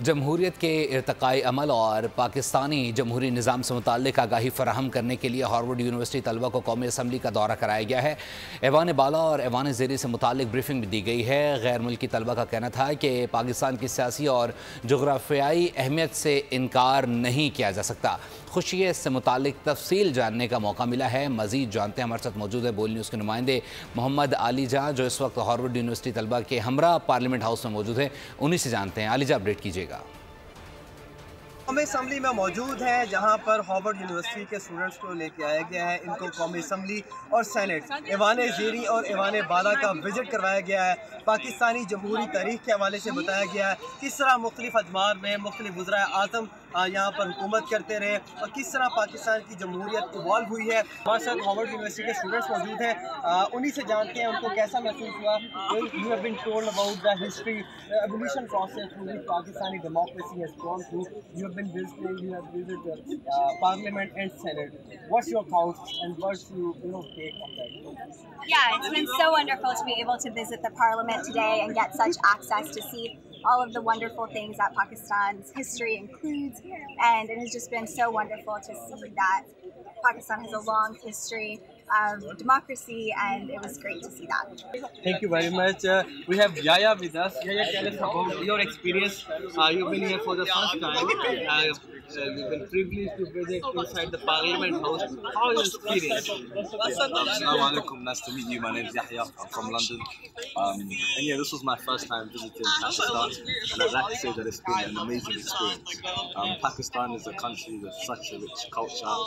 जमहूरियत के इर्तकाई अमल और पाकिस्तानी जमहूरी निज़ाम से मुताल्लिक़ आगाही फ़राहम करने के लिए हार्वर्ड यूनिवर्सिटी तलबा को कौमी असम्बली का दौरा कराया गया है। ऐवान बाला और ऐवान ज़ेरी से मुताल्लिक़ ब्रीफिंग भी दी गई है। गैर मुल्की तलबा का कहना था कि पाकिस्तान की सियासी और जोग्राफियाई अहमियत से इनकार नहीं किया जा सकता। खुशी है इससे मुताल्लिक़ तफसील जानने का मौका मिला है। मज़ीद जानते हैं, हमारे साथ मौजूद है बोल न्यूज़ के नुमाइंदे मोहम्मद आली जहाँ, जो इस वक्त हार्वर्ड यूनिवर्सिटी तलबा के हमरा पार्लियामेंट हाउस में मौजूद है। उन्हीं से जानते हैं। आली जहाँ, अपडेट कीजिएगा। कौमी असम्बली में मौजूद है, जहां पर हार्वर्ड यूनिवर्सिटी के स्टूडेंट्स को लेके आया गया है। इनको कौमी असम्बली और सेनेट ऐवान ज़ेरी और ऐवान बाला का विजिट करवाया गया है। पाकिस्तानी जमहूरी तारीख के हवाले से बताया गया है किस तरह मुख्तलिफ अदवार में मुख्तलिफ वज़रा आज़म यहाँ पर हुकूमत करते रहे और किस तरह पाकिस्तान की जमहूरियत इवॉल्व हुई है। हमारे साथ हार्वर्ड यूनिवर्सिटी के स्टूडेंट्स मौजूद हैं, उन्हीं से जानते हैं उनको कैसा महसूस हुआ। You have been told about the history evolution process through which Pakistani democracy has gone through. You have been visiting, you have visited Parliament and Senate. What's your thoughts and what's you take on that? Yeah, it's been so wonderful to be able to visit the Parliament today and get such access to see all of the wonderful things that Pakistan's history includes, and it has just been so wonderful to see that Pakistan has a long history of democracy, and it was great to see that. Thank you very much. We have Yaya with us. Yaya, tell us about your experience. You've been here for the first time. You've been privileged to visit inside the Parliament House. How is your experience? Assalamu alaikum. Nice to meet you. My name is Yahya. I'm from London. And yeah, this was my first time visiting Pakistan, and I'd like to say that it's been an amazing experience. Pakistan is a country with such a rich culture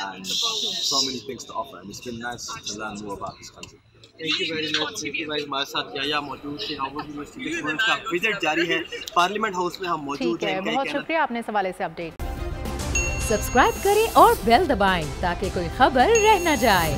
and so many things to offer, and it's been nice to learn more about this country. Thank you very much. Thank you very much. साथ याया मौजूद थे। Harvard university के students का visit जारी है। Parliament house में हम मौजूद हैं। बहुत शुक्रिया आपने इस हवाले से अपडेट। सब्सक्राइब करें और बेल दबाएं ताकि कोई खबर रह न जाए।